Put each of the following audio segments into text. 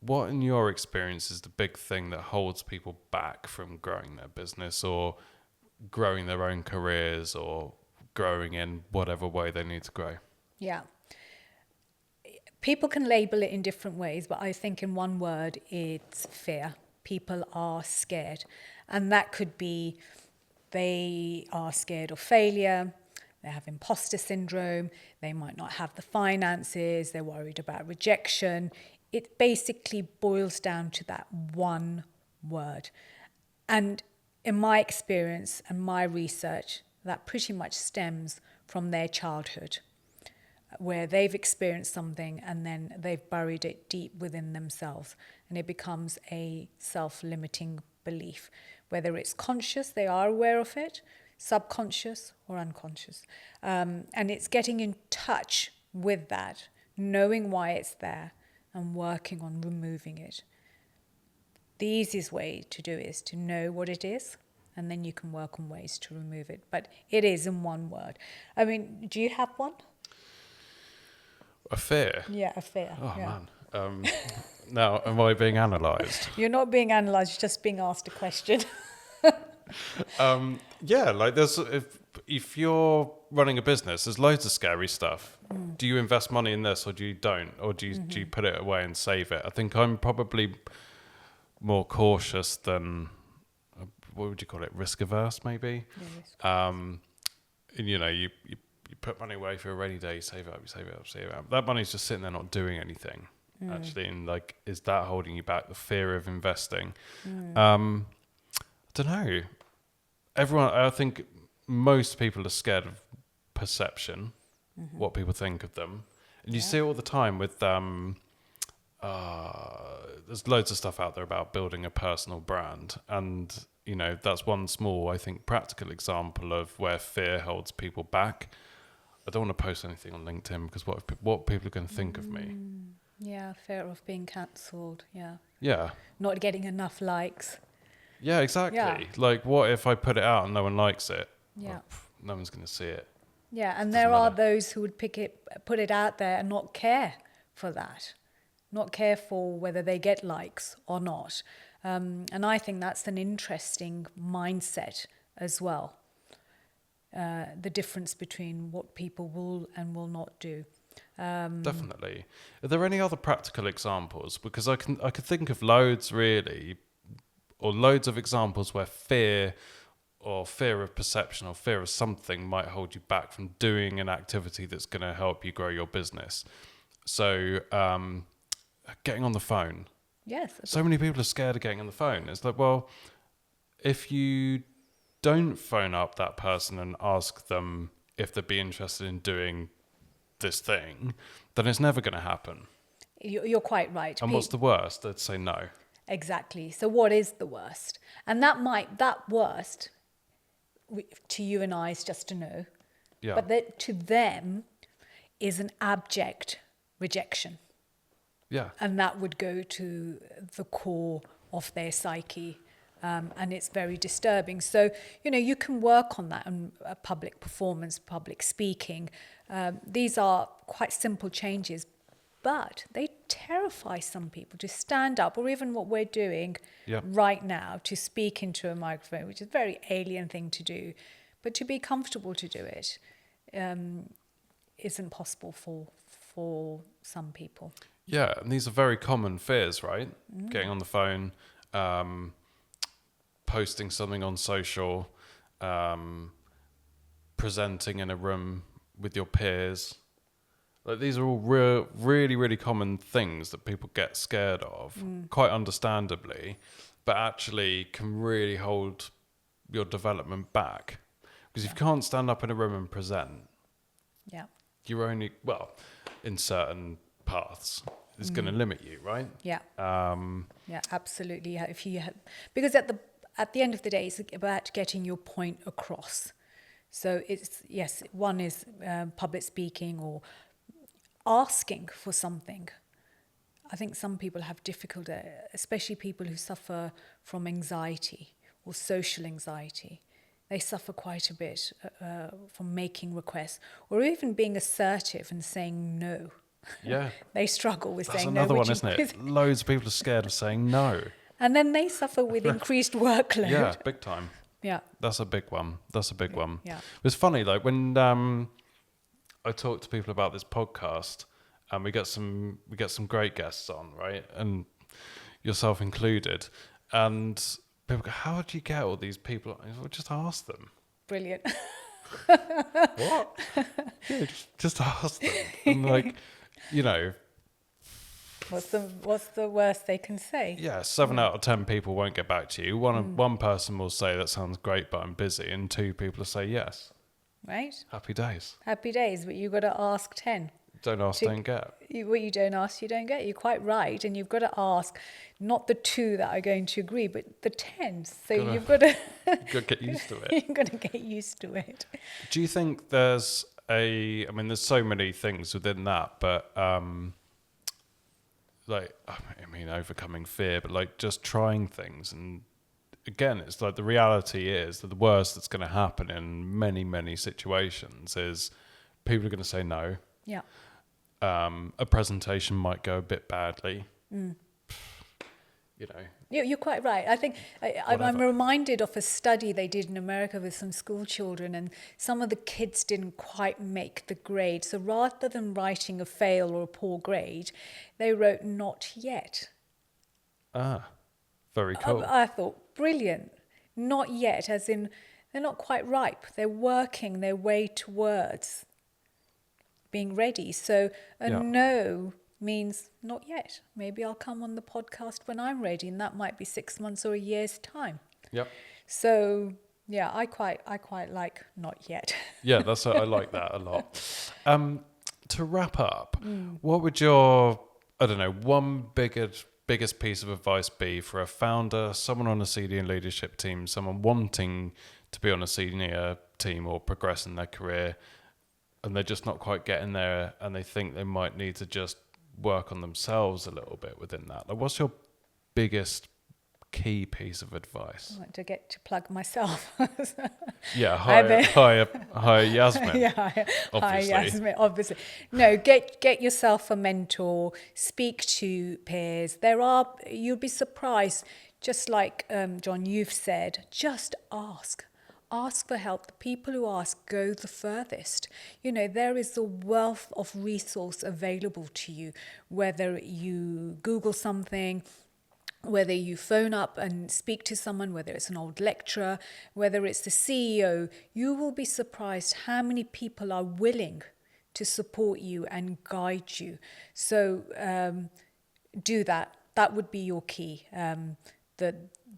what in your experience is the big thing that holds people back from growing their business or growing their own careers or growing in whatever way they need to grow? Yeah. People can label it in different ways, but I think in one word, it's fear. People are scared. And that could be they are scared of failure, they have imposter syndrome, they might not have the finances, they're worried about rejection. It basically boils down to that one word. And in my experience and my research, that pretty much stems from their childhood, where they've experienced something and then they've buried it deep within themselves, and it becomes a self-limiting belief. Whether it's conscious, they are aware of it, subconscious or unconscious. And it's getting in touch with that, knowing why it's there and working on removing it. The easiest way to do it is to know what it is, and then you can work on ways to remove it. But it is in one word. I mean, do you have one? A fear? Yeah, a fear. Oh, yeah. man. Now, am I being analysed? You're not being analysed, you're just being asked a question. Yeah, like there's if you're running a business, there's loads of scary stuff. Do you invest money in this or do you don't? Or do you put it away and save it? I think I'm probably more cautious than, what would you call it, risk averse maybe? And, you know, you put money away for a rainy day, you save it up, save it up. That money's just sitting there not doing anything, actually. And like, is that holding you back? The fear of investing? I don't know. I think most people are scared of perception, what people think of them. And you see it all the time with, there's loads of stuff out there about building a personal brand. And, you know, that's one small, I think, practical example of where fear holds people back. I don't want to post anything on LinkedIn because what people are going to think of me. Yeah, fear of being cancelled, yeah. Yeah. Not getting enough likes. Yeah, exactly. Yeah. Like, what if I put it out and no one likes it? Yeah. Well, no one's going to see it. Yeah, and Doesn't there are matter. those who would put it out there and not care for that. Not care for whether they get likes or not. And I think that's an interesting mindset as well. The difference between what people will and will not do. Definitely. Are there any other practical examples? Because I could think of loads really, or loads of examples where fear or fear of perception or fear of something might hold you back from doing an activity that's going to help you grow your business. So, getting on the phone. Yes. So many people are scared of getting on the phone. It's like, well, if you don't phone up that person and ask them if they'd be interested in doing this thing, then it's never going to happen. You're quite right. And what's the worst? They'd say no. Exactly. So what is the worst? And that worst, to you and I, is just a no. Yeah. But that to them is an abject rejection. Yeah. And that would go to the core of their psyche. And it's very disturbing. So, you know, you can work on that on public performance, public speaking. These are quite simple changes, but they terrify some people to stand up, or even what we're doing right now, to speak into a microphone, which is a very alien thing to do. But to be comfortable to do it isn't possible for some people. Yeah, and these are very common fears, right? Getting on the phone, posting something on social, presenting in a room with your peers. Like, these are all really, really common things that people get scared of, quite understandably, but actually can really hold your development back. Because if you can't stand up in a room and present, you're only, well, in certain paths, it's going to limit you, right? Yeah. Yeah, absolutely. Because at the end of the day, it's about getting your point across. So it's, yes, one is public speaking or asking for something. I think some people have difficulty, especially people who suffer from anxiety or social anxiety. They suffer quite a bit from making requests or even being assertive and saying no. Yeah. They struggle with That's saying no. another one, which isn't it? Loads of people are scared of saying no. And then they suffer with increased workload. Yeah, big time. Yeah. That's a big one. Yeah. It's funny, like, when I talk to people about this podcast, and we get some great guests on, right? And yourself included. And people go, how do you get all these people? Well, just ask them. Brilliant. What? Yeah, just ask them. And like, you know, What's the worst they can say? yeah, 7 out of 10 people won't get back to you. One person will say, that sounds great, but I'm busy. And 2 people will say yes. Right? Happy days. Happy days, but you've got to ask 10. Don't ask, don't get. What you don't ask, you don't get. You're quite right. And you've got to ask not the 2 that are going to agree, but the 10. So you've got to... You've got to get used to it. You've got to get used to it. Do you think there's there's so many things within that, but overcoming fear, but like just trying things. And again, it's like the reality is that the worst that's going to happen in many, many situations is people are going to say no. Yeah. A presentation might go a bit badly. You know. You're quite right. I think I'm reminded of a study they did in America with some school children, and some of the kids didn't quite make the grade. So rather than writing a fail or a poor grade, they wrote not yet. Ah, very cool. I thought, brilliant. Not yet, as in they're not quite ripe. They're working their way towards being ready. So no means not yet. Maybe I'll come on the podcast when I'm ready, and that might be 6 months or a year's time. Yep. So yeah, I quite like not yet. Yeah, I like that a lot. To wrap up, what would your, one biggest piece of advice be for a founder, someone on a senior leadership team, someone wanting to be on a senior team or progress in their career, and they're just not quite getting there, and they think they might need to just work on themselves a little bit within that? Like, what's your biggest key piece of advice? I want to get to plug myself. Yeah, hi Yasmine. Yeah, obviously. hi Yasmine, obviously. No, get yourself a mentor, speak to peers. You'll be surprised, just like John, you've said, just ask. Ask for help. The people who ask go the furthest. There is a wealth of resource available to you, whether you Google something, whether you phone up and speak to someone, whether it's an old lecturer, whether it's the CEO. You will be surprised how many people are willing to support you and guide you. So do that. That would be your key.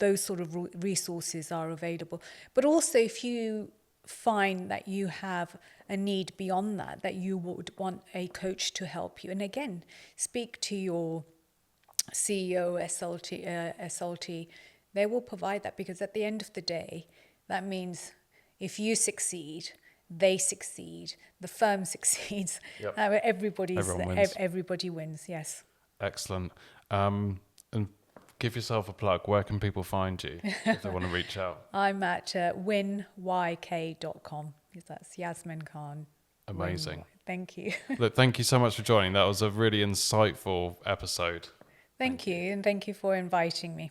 Those sort of resources are available. But also, if you find that you have a need beyond that you would want a coach to help you, and again, speak to your CEO, SLT, they will provide that, because at the end of the day, that means if you succeed, they succeed, the firm succeeds. Yep. Everybody wins, yes. Excellent. And give yourself a plug. Where can people find you if they want to reach out? I'm at winyk.com. That's Yasmine Khan. Amazing. Thank you. Look, thank you so much for joining. That was a really insightful episode. Thank you, and thank you for inviting me.